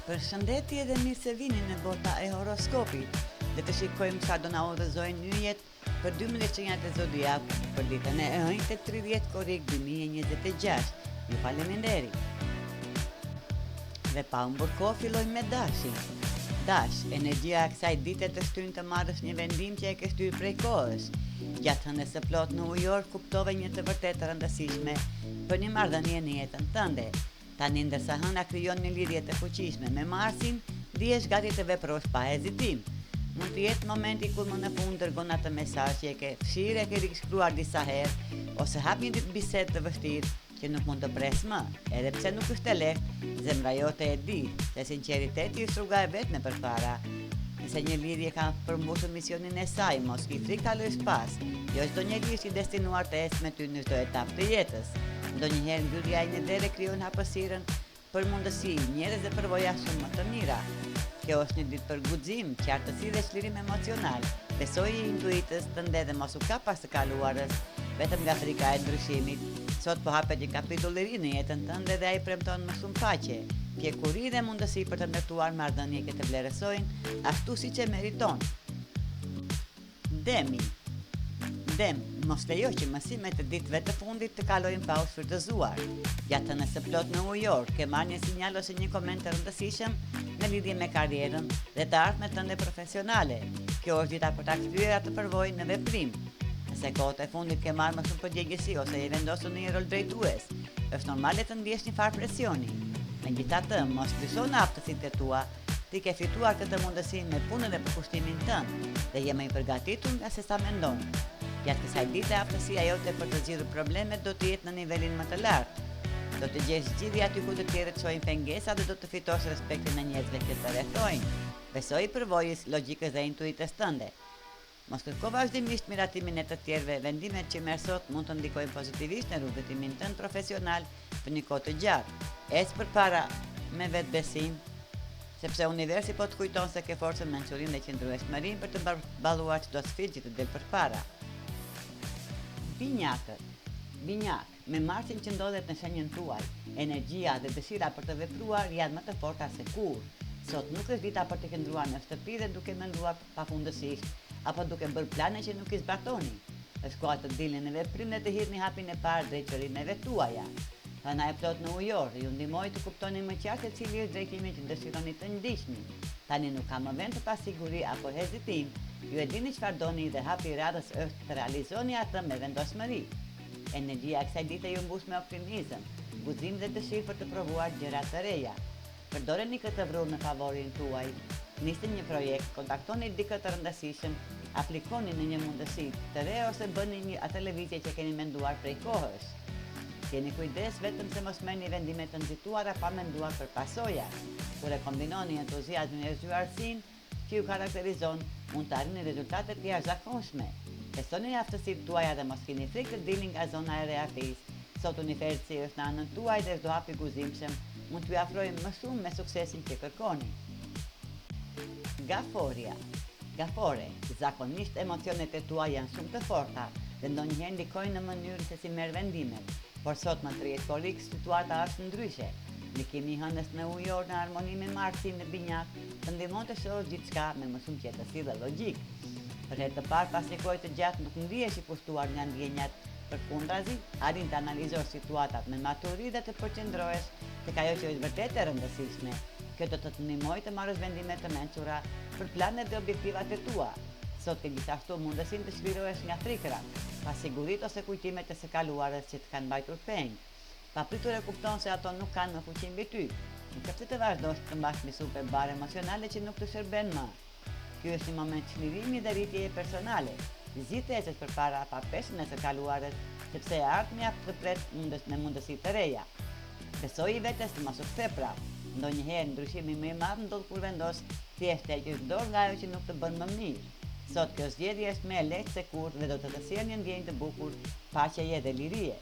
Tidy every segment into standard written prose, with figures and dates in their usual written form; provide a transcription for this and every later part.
Përshëndetje dhe mirë se vini në bota e horoskopit. Le të shikojmë çfarë do na udhëzojnë yjet për 12 shenjat e zodiakut për ditën e 30 korrik 2026. Ju falenderoj. Dhe pa humbur kohë fillojmë me dashin. Dash, energjia e kësaj dite të shtyn të marrësh një vendim që e ke shtyr prej kohës. Gjatë hënës së plot në ujor kuptove një të vërtet të rëndësishme për një marrëdhënie në jetën tënde. Tani ndërsa hëna krijon një lidhje të fuqishme me Marsin, dihesh gati të veprosh pa hezitim. Mund të jetë momenti kur më në fund dërgon atë mesazh që e ke fshirë, e ke rishkruar disa herë, ose hap një bisedë të vështirë që nuk mund të pres më, edhe pse nuk është e lehtë, zemra jote e di se sinqeriteti është rruga e vetme përpara. Nëse një lidhje ka përmbushur misionin e saj, mos i frikë ta lësh pas. Jo çdo njeri është i destinuar të ecë me ty në çdo etapë të jetës. Ndonjëherë mbyllja e një dere krijon hapësirën për mundësi, njerëz dhe përvoja shumë më të mira. Kjo është një ditë për guxim, qartësi dhe çlirim emocional. Besoji intuitës tënde dhe mos u kap pas të kaluarës, vetëm nga frika e ndryshimit. Sot po hapet një kapitull i ri në jetën tënde dhe ai premton më shumë paqe, pjekuri dhe mundësi për të ndërtuar marrëdhënie që të vlerësojnë ashtu siç e meriton. Demi. Dem, mos lejo që mësimet e ditëve të fundit të kalojnë pa u shfrytëzuar. Gjatë hënës së plot në ujor, ke marrë një sinjal ose një koment të rëndësishëm në lidhje me karrierën dhe të ardhmet tënde profesionale. Kjo është dita për ta kthyer atë përvojë në veprim. Nëse kohët e fundit ke marrë më shumë përgjegjësi ose je vendosur në një rol drejtues, është normale të ndjesh një farë presioni. Megjithatë, mos lëshon aftësitë e tua. Ti ke fituar këtë mundësi me punën dhe përkushtimin tënd dhe je më i përgatitur nga se sa mendon. Gjatë kësaj dite aftësia jote për të zgjidhur problemet do të jetë në nivelin më të lartë. Do të gjesh zgjidhje aty ku të tjerët çojnë pengesa dhe do të fitosh respektin e njerëzve që të rrethojnë. Besoj përvojës, logjikës dhe intuitës tënde. Mos kërko vazhdimisht miratimin e të tjerëve, vendimet që merr sot mund të ndikojnë pozitivisht në rrugëtimin tënd profesional për një kohë të gjatë. Ec përpara me vetbesim, sepse universi po të kujton se ke forcën, mençurinë dhe qëndrueshmërinë për të balluar çdo sfidë që të del përpara. Binjakët. Binjak, me Marsin që ndodhet në shenjën tuaj, energjia dhe dëshira për të vepruar janë më të forta se kur. Sot nuk është dita për të qëndruar në shtëpi dhe duke menduar pafundësisht, apo duke bërë plane që nuk i zbatoni. Është koha të dilni në veprim dhe të hirni hapin e parë drejt qëllimeve tuaja. Hëna e plot në ujor, ju ndihmoi të kuptoni më qartë se cili është drejtimi që dëshironi të ndiqni. Tani nuk ka më vend të pasiguri apo hezitim. Ju e dini çfarë doni dhe hapi i radhës është të realizoni atë me vendosmëri. Energjia e kësaj dite ju mbus me optimizëm, guxim dhe dëshirë për të provuar gjëra të reja. Përdoreni këtë vrur në favorin tuaj. Nisni një projekt, kontaktoni dikë të rëndësishëm, aplikoni në një mundësi të re ose bëni një atë lëvizje që keni menduar prej kohës. Keni kujdes vetëm se mos merrni vendime të nxituara pa menduar për pasojat. Kur e kombinoni entuziazmin e zgjuarsinë që ju karakterizon, mund të arrini rezultate të jashtëzakonshme. Besoni në aftësitë tuaja dhe mos keni frikë të dilni nga zona e realisë. Sot universi është në anën tuaj dhe çdo hap i guzimshëm mund t'ju afrojë më shumë me suksesin që kërkoni. Gaforia. Gafore, zakonisht emocionet e tua janë shumë të forta dhe ndonjëherë ndikojnë në mënyrën se si merr vendimet. Por sot në 30 korrik situata është ndryshe. Ndikimi i hënës në ujor në harmoni me Marsin në binjak të ndihmon të shohësh gjithçka me më shumë qetësi dhe logjik. Për herë të parë pas një kohe të gjatë nuk ndihesh i pushtuar nga ndjenjat, përkundrazi, arrin të analizosh situatat me maturi dhe të përqendrohesh tek ajo që është vërtet e rëndësishme. Kjo do të të ndihmojë të marrësh vendime të mençura për planet dhe objektivat e tua. Sot ke gjithashtu mundësinë të zhvillohesh nga frikrat, pasiguritë ose kujtimet e së kaluarës që të kanë mbajtur peng. Papritur e kupton se ato nuk kanë më fuqi mbi ty. Nuk është të vazhdosh të mbash një superbar emocionale që nuk të shërben më. Ky është një moment çlirimi dhe rritjeje personale. Zgjidhje ecësh përpara pa peshën e së kaluarës, sepse e ardhmja të pret me mundësi të reja. Besoj i vetes të mos u kthe prapë. Ndonjëherë ndryshimi më i madh ndodh kur vendos thjesht të heqësh dorë nga ajo që nuk të bën më mirë. Sot kjo zgjedhje është më e lehtë se kurrë dhe do të sjellë një ndjenjë të bukur, paqeje dhe lirie.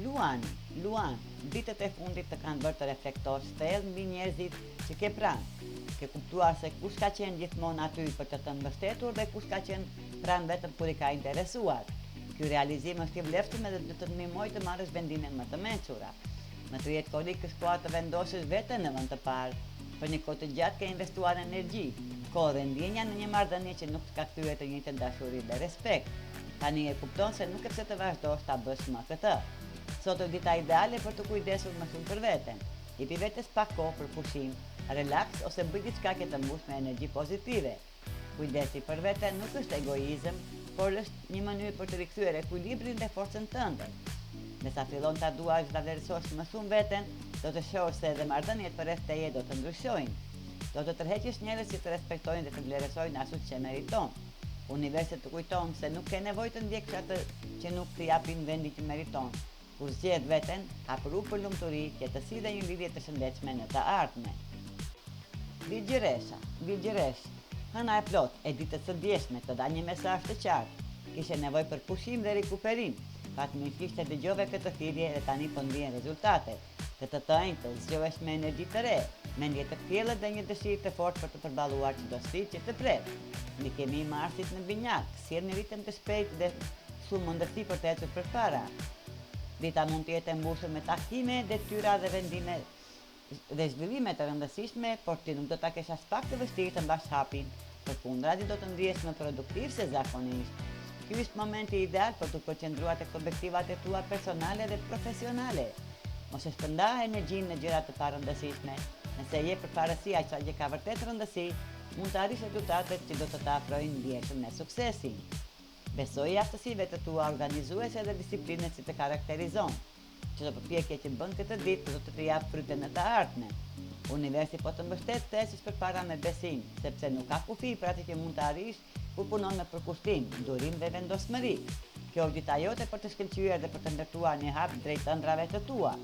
Luan, ditët e fundit të kanë bërë të reflektosh thellë mbi njerëzit që ke pranë. Ke kuptuar se kush ka qenë gjithmonë aty për të mbështetur dhe kush ka qenë pranë vetëm kur i ka interesuar. Ky realizim është i vlefshëm dhe do të të ndihmojë të marrësh vendime më të mençura. Më të jetë korik është koha të vendosësh veten në vend të parë. Për një kohë të gjatë ke investuar energji, kohë dhe ndjenja në një marrëdhënie që nuk të ka kthyer të njëjtën dashuri dhe respekt. Tani e kupton se nuk e pse të vazhdosh ta bësh më këtë. Sot është dita ideale për të kujdesur më shumë për veten. Jepi vetes pak kohë për pushim, relaks ose bëj diçka që të mbush me energji pozitive. Kujdesi për veten nuk është egoizëm, por është një mënyrë për të rikthyer ekuilibrin dhe forcën tënde. Nësa fillon ta duash ta vlerësosh më shumë veten, do të shohësh se edhe marrëdhëniet përreth teje do të ndryshojnë. Do të tërheqësh njerëz që të respektojnë dhe të vlerësojnë ashtu që meriton. Universi të kujton se nuk ke nevojë të ndjekësh atë që nuk të japin vendi që meriton. Kur zgjedh veten, ka për lumturi, qetësi dhe një lidhje të shëndetshme në të ardhmen. Vigjiresh. Hëna e plot e ditës së djeshme të dha një mesazh të qartë. Kishe nevojë për pushim dhe rikuperim. Fatmirësisht e dëgjove këtë thirrje dhe tani po ndjen rezultatet. Të njëjtë zgjohesh me energji të re, mendje të thjellët dhe një dëshirë të fortë për të përballuar çdo sfidë që të pret. Ndikimi i Marsit në binjak sjell një ritëm të shpejtë dhe shumë mundësi për të ecur përpara. Dita mund të jetë e mbushur me takime, detyra dhe vendime dhe zhvillime të rëndësishme, por ti nuk do ta kesh as pak të vështirë të mbash hapin. Përkundrazi do të ndihesh më produktiv se zakonisht. Ky është momenti ideal për të përqendruar tek objektivat e tua personale dhe profesionale. Mos e shpërnda energjinë në gjëra të parëndësishme. Nëse je përparësi asaj që ka vërtet rëndësi, mund të arrish rezultatet që do të të afrojnë ndjeshmën e suksesit. Besoj aftësive të tua organizuese dhe disiplinës që të karakterizon. Çdo përpjekje që bën këtë ditë do të jap fryte në të ardhmen. Universi po të mbështet të ecësh përpara me besim, sepse nuk ka kufi për atë që mund të arrish kur punon me përkushtim, durim dhe vendosmëri. Kjo është dita jote për të shkëlqyer dhe për të ndërtuar një hap drejt ëndrave të tua.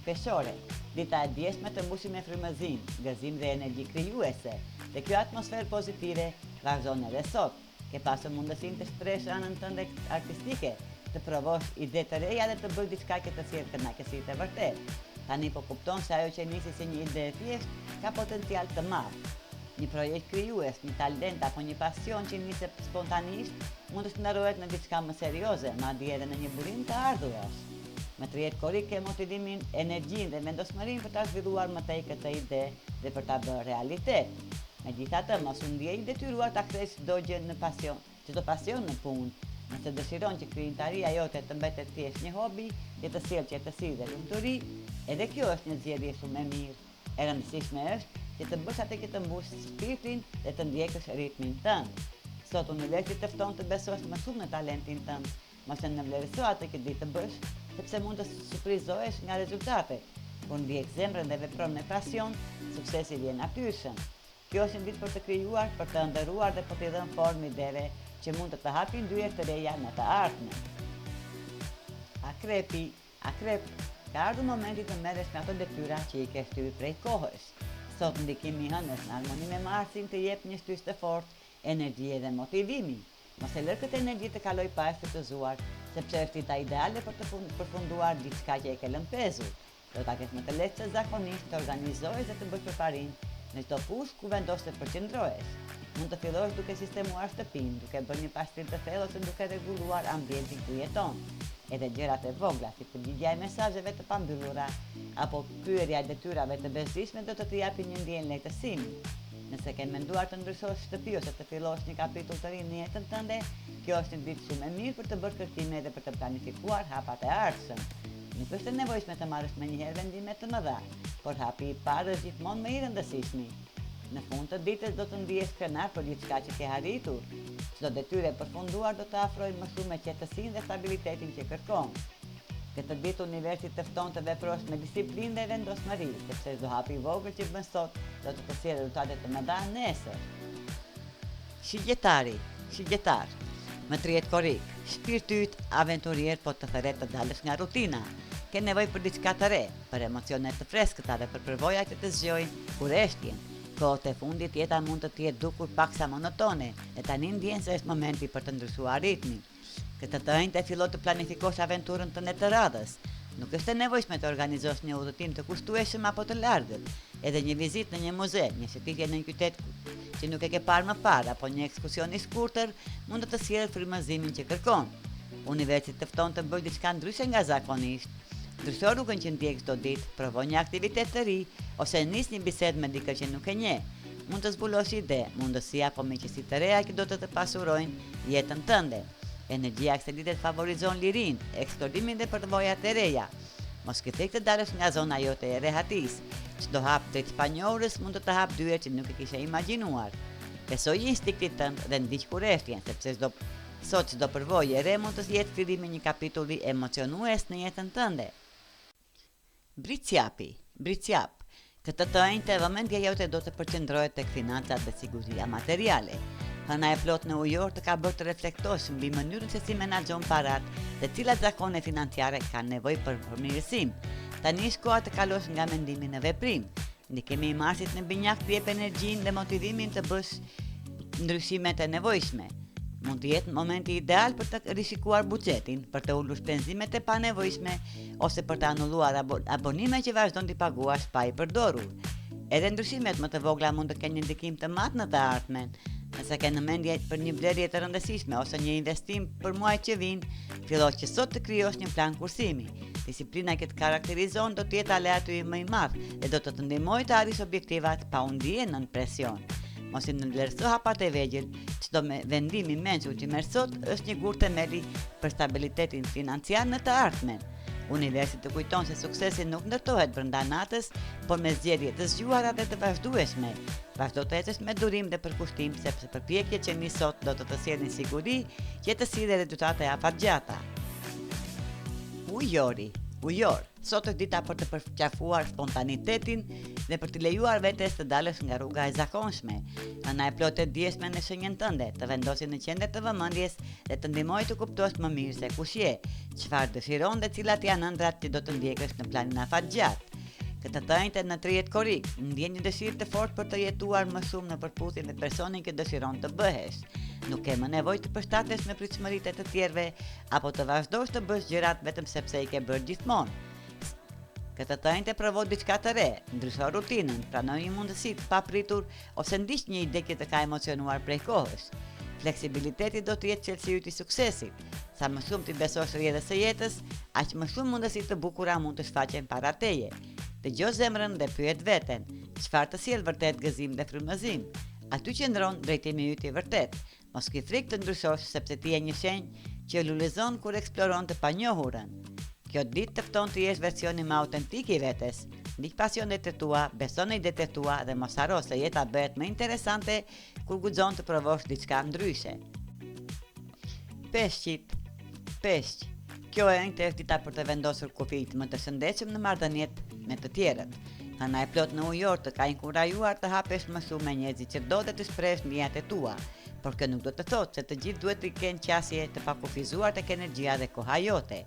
Peshore, dita e djeshme të mbushur me frymëzim, gëzim dhe energji krijuese. Dhe kjo atmosferë pozitive vazhdon edhe sot. Ke pasur mundësinë të shpresh anën tënde artistike, të provosh ide të reja dhe të bësh diçka që të sjellë kënaqësi të vërtetë. Tani po kupton se ajo që nisi si një ide e thjeshtë ka potencial të madh. Një projekt krijues, një talent apo një pasion që niset spontanisht mund të shndërrohet në diçka më serioze, madje edhe në një burim të ardhurës. Me të jetë korik ke motivimin, energjinë dhe vendosmërinë për ta zhvilluar më tej këtë ide dhe për ta bërë realitet. Megjithatë, mos u ndjej i detyruar ta kthesh çdo gjë në pasion, çdo pasion në punë. Nëse dëshiron që krijimtaria jote të mbetet thjesht një hobi, që të sjellë qetësi dhe lumturi, edhe kjo është një zgjedhje shumë e mirë. E rëndësishme është që të bësh atë që të mbush shpirtin dhe të ndjekësh ritmin tënd. Sot universi të fton të besosh më shumë në talentin tënd, mos e nënvlerëso atë që di të bësh, sepse mund të surprizohesh nga rezultatet. Kur ndjek zemrën dhe vepron me pasion, suksesi vjen natyrshëm. Kjo është një ditë për të krijuar, për të ndëruar dhe për të dhënë formë ideve që mund të hapin dyert të reja në të ardhmen. Akrep, ka ardhur momenti të merresh me ato detyra që i ke shtyr prej kohës. Sot ndikimi i hënës në harmoni me Marsin të jep një shtys të fortë, energji dhe motivimi. Mos e lër këtë energji të kaloj pa e shfrytëzuar, sepse është dita ideale për të përfunduar diçka që e ke lëmpezur. Do ta kesh më të lehtë se zakonisht të organizohesh dhe të bësh përparinë në çdo fushë ku vendos të përqendrohesh. Mund të fillosh duke sistemuar shtëpinë, duke bërë një pastrim të thellë ose duke rregulluar ambientin ku jeton. Edhe gjërat e vogla, si përgjigjja e mesazheve të pambyllura apo kryerja e detyrave të bezdishme do të japin një ndjenjë lehtësimi. Nëse ke menduar të ndryshosh shtëpi ose të fillosh një kapitull të ri në jetën tënde, kjo është një ditë shumë e mirë për të bërë kërkime dhe për të planifikuar hapat e ardhshëm. Nuk është e nevojshme të marrësh menjëherë vendime të mëdha, por hapi i parë është gjithmonë më i rëndësishmi. Në fund të ditës do të ndihesh krenar për diçka që ke arritur. Çdo detyrë e përfunduar do të afrojë më shumë me qetësinë dhe stabilitetin që kërkon. Këtë ditë universi të fton të veprosh me disiplinë dhe vendosmëri, sepse çdo hap i vogël që bën sot do të të sjellë rezultate të mëdha nesër. Shigjetar, më të jetë korik, shpirti yt aventurier po të thërret të dalësh nga rutina. Ke nevojë për diçka të re, për emocione të freskëta dhe për përvoja që të zgjojnë kurreshtjen. Kohët e fundit jeta mund të jetë dukur paksa monotone, e tani ndjen se është momenti për të ndryshuar ritmin. Këtë të njëjtë fillo të planifikosh aventurën tënde të radhës. Nuk është e nevojshme të organizosh një udhëtim të kushtueshëm apo të largët, edhe një vizitë në një muze, një shëtitje në një qytet që nuk e ke parë më parë, apo një ekskursion i shkurtër mund të sjellë frymëzimin që kërkon. Universi të fton të bëj diçka ndryshe nga zakonisht. Ndrysho rrugën që ndjek çdo ditë, provoj një aktivitet të ri ose nis një bisedë me dikë që nuk e njeh. Mund të zbulosh ide, mundësi apo miqësi të reja që do të pasurojnë jetën tënde. Energjia kësaj dite favorizon lirinë, eksplorimin dhe përvojat e reja. Mos kithej të dalësh nga zona jote e rehatis. Çdo hap drejt spanjorës mund të të hap dyert që nuk e kishe imagjinuar. Besoj instinktit tënd dhe ndiq kurreshtjen, sepse çdo përvojë e re mund të jetë fillimi një kapitulli emocionues në jetën tënde. Britsjap. Këtë të enjte vëmendja jote do të përqendrohet tek financat dhe siguria materiale. Hëna e plot në ujor të ka bërë të reflektosh mbi mënyrën se si menaxhon parat dhe cilat zakone financiare kanë nevojë për përmirësim. Tani është koha të kalosh nga mendimi në veprim. Ndikimi i Marsit në binjak të jep energjinë dhe motivimin të bësh ndryshimet e nevojshme. Mund të jetë momenti ideal për të rishikuar buxhetin, për të ulur shpenzimet e panevojshme ose për të anulluar abonime që vazhdon t'i paguash pa i përdorur. Edhe ndryshimet më të vogla mund të kenë një ndikim të madh në të ardhmen. Nëse ke në mendje për një blerje të rëndësishme ose një investim për muajt që vijnë, fillo që sot të krijosh një plan kursimi. Disiplina që të karakterizon do të jetë aleati më i madh dhe do të ndihmojë të arrish objektivat pa u ndier nën presion. Mos i ndërso hapat e vegjël, çdo vendim i mençur që merr sot është një gur themeli për stabilitetin financiar në të ardhmen. Universi të kujton se suksesi nuk ndërtohet brenda natës, por me zgjedhje të zgjuara dhe të vazhdueshme. Vazhdo të ecësh me durim dhe përkushtim, sepse përpjekjet që nis sot do të sjellin siguri që të sjellë rezultate afatgjata. Ujor. Sot është dita për të përqafuar spontanitetin dhe për të lejuar vetes të dalësh nga rruga e zakonshme. Hëna e plotë e dieshme në shenjën tënde, të vendosi në qendër të vëmendjes dhe të ndihmojë të kuptosh më mirë se kush je, çfarë dëshiron dhe cilat janë ëndrat që do të ndjekësh në planin afatgjat. Këtë të enjte në 30 korrik, ndjen një dëshirë të fortë për të jetuar më shumë në përputhje me personin që dëshiron të bëhesh. Nuk ke më nevojë të përshtatesh në pritshmëritë e të tjerëve apo të vazhdosh të bësh gjërat vetëm sepse i ke bërë gjithmonë. Këtë të enjte provo diçka të re, ndrysho rutinën, pranoj një mundësi të papritur ose ndiq një ide që të ka emocionuar prej kohës. Fleksibiliteti do të jetë çelësiu i suksesit. Sa më shumë ti besosh rrjedhës së jetës, aq më shumë mundësi të bukura mund të shfaqen para teje. Dëgjoj zemrën dhe pyet veten, çfarë të sjell vërtet gëzim dhe frymëzim? Aty qëndron drejtimi yt i vërtet. Mos ke frikë të ndryshosh sepse ti je një shenjë që lulezon kur eksploron të panjohurën. Kjo ditë të fton të jesh versioni më autentik i vetes. Ndiq pasionet e tua, beso në idetë e tua dhe mos harro se jeta bëhet më interesante kur guxon të provosh diçka ndryshe. Peshq. Kjo e njëjtë është dita për të vendosur kufijt më të shëndetshëm në marrëdhëniet me të tjerët. Hëna e plot në ujor të ka inkurajuar të hapesh më shumë me njerëzit që do dhe të shpresh ndjenjat e tua, por kjo nuk do të thotë se të gjithë duhet të kenë qasje të pakufizuar tek energjia dhe koha jote.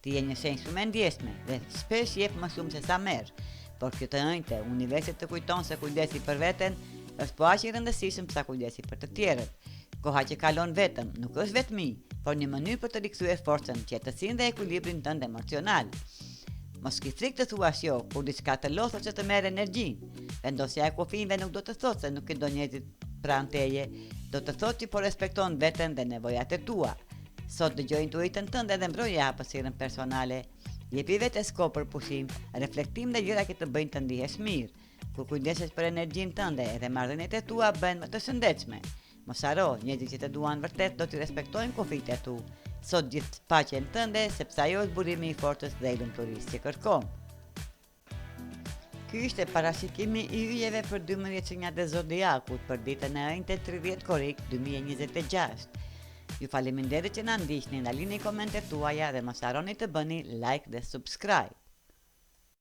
Ti je një shenjë shumë e ndjeshme dhe shpesh jep më shumë se sa merr, por kjo të njëjtë universi të kujton se kujdesi për veten është po aq i rëndësishëm sa kujdesi për të tjerët. Koha që kalon vetëm nuk është vetmi, por një mënyrë për të rikthyer forcën, qetësinë dhe ekuilibrin tënd emocional. Mos ke frikë të thuash jo kur diçka të lodhë që të merr energjinë. Vendosja e kufive nuk do të thotë se nuk i do njerëzit pranë teje, do të thotë që po respekton veten dhe nevojat e tua. Sot dëgjoj intuitën tënde dhe mbroje hapësirën personale. Jepi vetes kohë për pushim, reflektim dhe gjëra që të bëjnë të ndihesh mirë. Kur kujdesesh për energjinë tënde edhe marrëdhëniet e tua bëhen më të shëndetshme. Mos haro, njerëzit që të duan vërtet do të respektojnë kufijtë e tu. Sot gjithë paqen tënde, sepse ajo është burimi i forcës dhe i lumturisë që kërkon. Ky ishte parashikimi i yjeve për 12 sinjat e zodiakut për ditën e enjte 30 korrik 2026. Ju faleminderit që na ndiqni, na lini komentet tuaja dhe mos harroni të bëni like dhe subscribe.